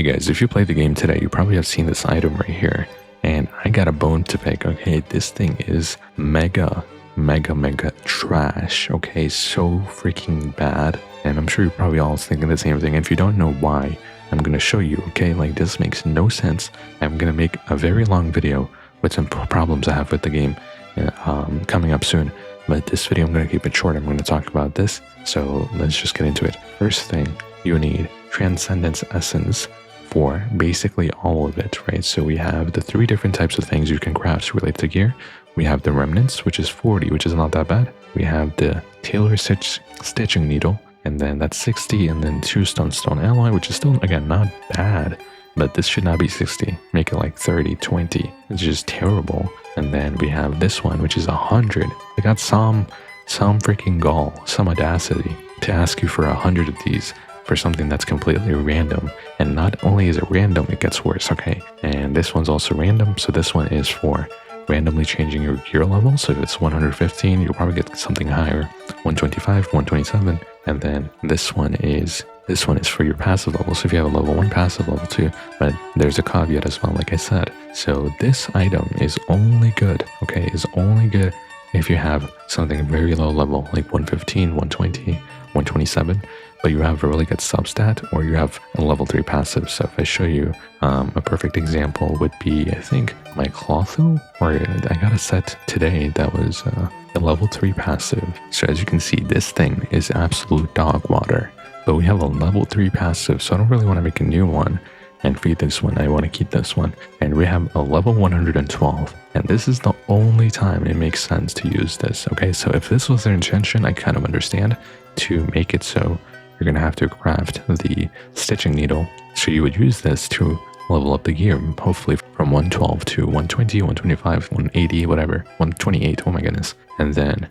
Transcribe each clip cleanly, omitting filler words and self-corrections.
Hey guys, if you play the game today, you probably have seen this item right here. And I got a bone to pick, okay? This thing is mega trash, okay? So freaking bad. And I'm sure you're probably all thinking the same thing. If you don't know why, I'm gonna show you, okay? Like, this makes no sense. I'm gonna make a very long video with some problems I have with the game coming up soon. But this video, I'm gonna keep it short. I'm gonna talk about this. So let's just get into it. First thing, you need Transcendence Essence for basically all of it, right? So we have the 3 different types of things you can craft related to gear. We have the Remnants, which is 40, which is not that bad. We have the Tailor Stitching Needle, and then that's 60, and then 2 Stone Alloy, which is still, again, not bad, but this should not be 60. Make it like 30, 20. It's just terrible. And then we have this one, which is 100. They got some freaking gall, some audacity to ask you for 100 of these for something that's completely random. And not only is it random, it gets worse, okay? And this one's also random, so this one is for randomly changing your gear level. So if it's 115, you'll probably get something higher, 125, 127, and then this one is for your passive level. So if you have a level 1 passive, level 2, but there's a caveat as well, like I said. So this item is only good, okay, is only good if you have something very low level, like 115, 120, 127, but you have a really good substat, or you have a level 3 passive. So if I show you a perfect example would be, I think, my Clotho, or I got a set today that was a level 3 passive. So as you can see, this thing is absolute dog water, but we have a level 3 passive, so I don't really want to make a new one and feed this one. I want to keep this one. And we have a level 112, and this is the only time it makes sense to use this, okay? So if this was their intention, I kind of understand, to make it so you're going to have to craft the Stitching Needle. So you would use this to level up the gear, hopefully from 112 to 120, 125, 180, whatever, 128, oh my goodness. And then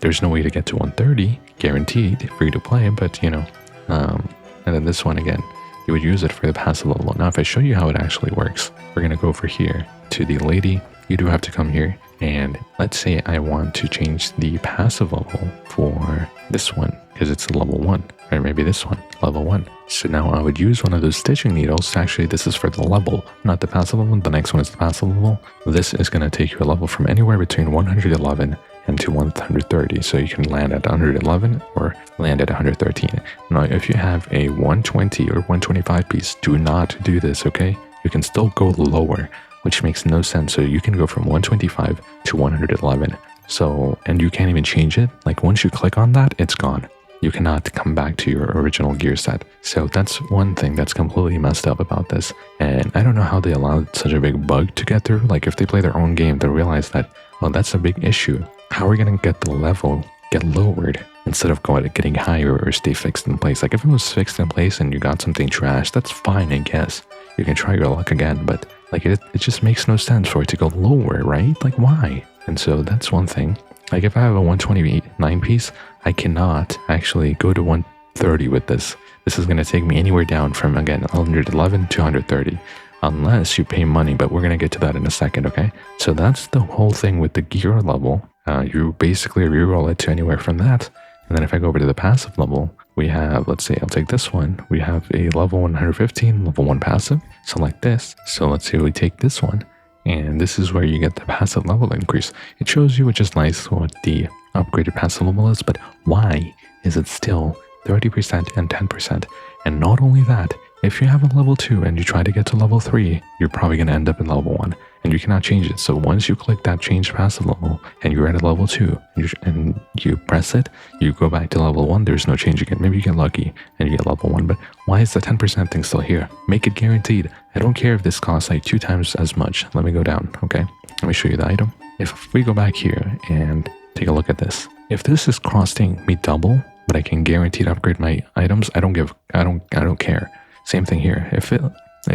there's no way to get to 130, guaranteed, free to play, but you know, and then this one again, you would use it for the passive level. Now, if I show you how it actually works, we're going to go over here to the lady. You do have to come here, and let's say I want to change the passive level for this one, because it's a level 1, or maybe this one, level 1. So now I would use one of those stitching needles. Actually, this is for the level, not the passive level. The next one is the passive level. This is going to take you a level from anywhere between 111 and to 130. So you can land at 111 or land at 113. Now, if you have a 120 or 125 piece, do not do this, okay? You can still go lower, which makes no sense. So you can go from 125 to 111. So, and you can't even change it. Like, once you click on that, it's gone. You cannot come back to your original gear set. So that's one thing that's completely messed up about this. And I don't know how they allowed such a big bug to get through. Like, if they play their own game, they'll realize that, well, that's a big issue. How are we going to get the level get lowered instead of getting higher or stay fixed in place? Like, if it was fixed in place and you got something trash, that's fine, I guess. You can try your luck again, but like, it just makes no sense for it to go lower, right? Like, why? And so that's one thing. Like, if I have a 129 piece, I cannot actually go to 130 with this. This is going to take me anywhere down from, again, 111 to 130, unless you pay money, but we're going to get to that in a second, okay? So that's the whole thing with the gear level. You basically reroll it to anywhere from that. And then if I go over to the passive level, we have, let's say, I'll take this one. We have a level 115, level 1 passive. So like this. So let's say we take this one. And this is where you get the passive level increase. It shows you, which is nice, what the upgraded passive level is, but why is it still 30% and 10%? And not only that, if you have a level 2 and you try to get to level 3, you're probably going to end up in level 1, and you cannot change it. So once you click that change passive level and you're at a level 2 and you press it, you go back to level 1, there's no change again. Maybe you get lucky and you get level 1, but why is the 10% thing still here? Make it guaranteed. I don't care if this costs like 2 times as much. Let me go down, okay? Let me show you the item. If we go back here and take a look at this, if this is costing me double, but I can guaranteed upgrade my items, I don't care. Same thing here. If it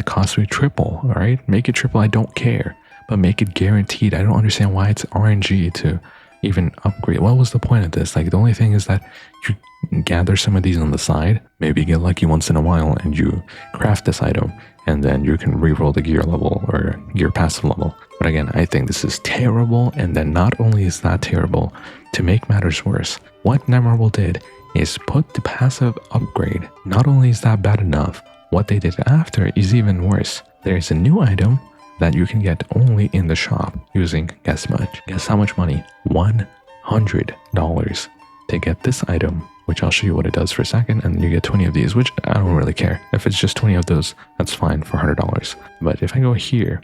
costs me triple, all right? Make it triple, I don't care. But make it guaranteed. I don't understand why it's RNG to even upgrade. What was the point of this? Like, the only thing is that you gather some of these on the side, maybe get lucky once in a while, and you craft this item, and then you can reroll the gear level or gear passive level. But again, I think this is terrible. And then not only is that terrible, to make matters worse, what Memorable did is put the passive upgrade. Not only is that bad enough, what they did after is even worse. There's a new item that you can get only in the shop using, guess much? Guess how much money? $100 to get this item, which I'll show you what it does for a second, and you get 20 of these, which I don't really care. If it's just 20 of those, that's fine for $100. But if I go here,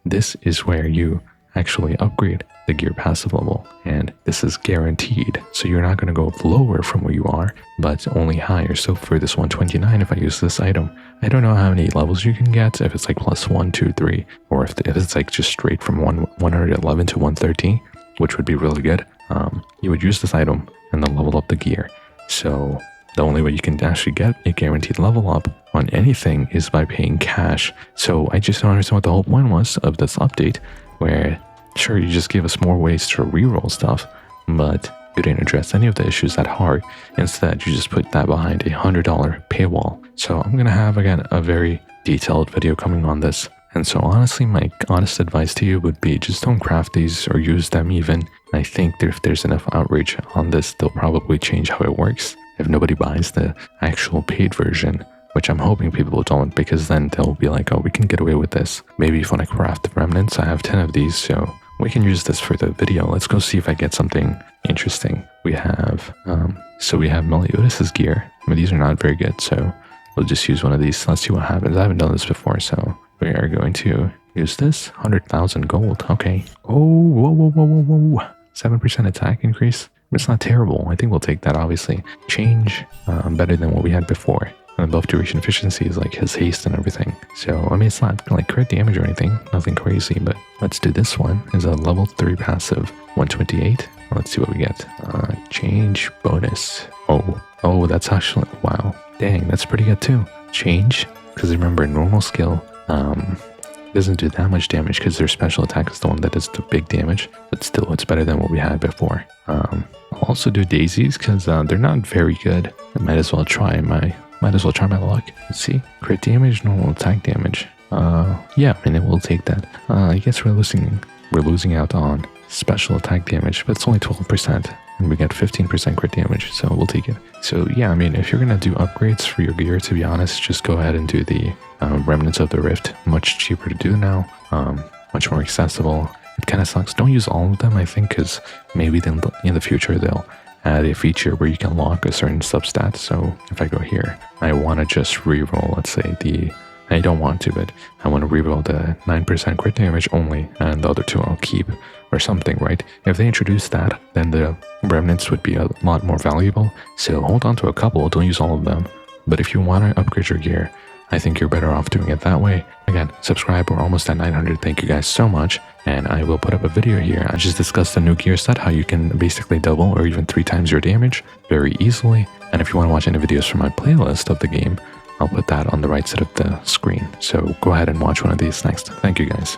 this is where you actually upgrade the gear passive level, and this is guaranteed. So you're not going to go lower from where you are, but only higher. So for this 129, if I use this item, I don't know how many levels you can get, if it's like plus 1, 2, 3, or if it's like just straight from 111 to 113, which would be really good. You would use this item and then level up the gear. So the only way you can actually get a guaranteed level up on anything is by paying cash. So I just don't understand what the whole point was of this update, where sure, you just gave us more ways to reroll stuff, but you didn't address any of the issues at heart. Instead, you just put that behind a $100 paywall. So I'm gonna have, again, a very detailed video coming on this. And so honestly, my honest advice to you would be just don't craft these or use them even. I think if there's enough outrage on this, they'll probably change how it works. If nobody buys the actual paid version, which I'm hoping people don't, because then they'll be like, oh, we can get away with this. Maybe if when I craft the remnants, I have 10 of these, so we can use this for the video. Let's go see if I get something interesting. We have, we have Meliodas' gear. I mean, these are not very good, so we'll just use one of these. Let's see what happens. I haven't done this before, so we are going to use this. 100,000 gold. Okay. Oh, whoa. 7% attack increase. It's not terrible. I think we'll take that, obviously. Change, better than what we had before. And buff duration efficiency is like his haste and everything. So, I mean, it's not like crit damage or anything. Nothing crazy, but let's do this one. Is a level 3 passive 128. Let's see what we get. Change bonus. Oh, that's actually, wow. Dang, that's pretty good too. Change, because remember, normal skill doesn't do that much damage because their special attack is the one that does the big damage. But still, it's better than what we had before. I'll also do daisies because they're not very good. I might as well try my luck. Let's see. Crit damage, normal attack damage. Yeah, I mean, we'll take that. I guess we're losing out on special attack damage, but it's only 12%. And we get 15% crit damage, so we'll take it. So yeah, I mean, if you're gonna do upgrades for your gear, to be honest, just go ahead and do the Remnants of the Rift. Much cheaper to do now, much more accessible. It kind of sucks. Don't use all of them, I think, because maybe then in the future they'll add a feature where you can lock a certain substat. So if I go here, I want to just reroll, let's say I don't want to, but I want to reroll the 9% crit damage only, and the other two I'll keep, or something, right? If they introduce that, then the remnants would be a lot more valuable. So hold on to a couple, don't use all of them. But if you want to upgrade your gear, I think you're better off doing it that way. Again, subscribe, we're almost at 900, thank you guys so much. And I will put up a video here. I just discussed the new gear set, how you can basically double or even 3 times your damage very easily. And if you want to watch any videos from my playlist of the game, I'll put that on the right side of the screen. So go ahead and watch one of these next. Thank you guys.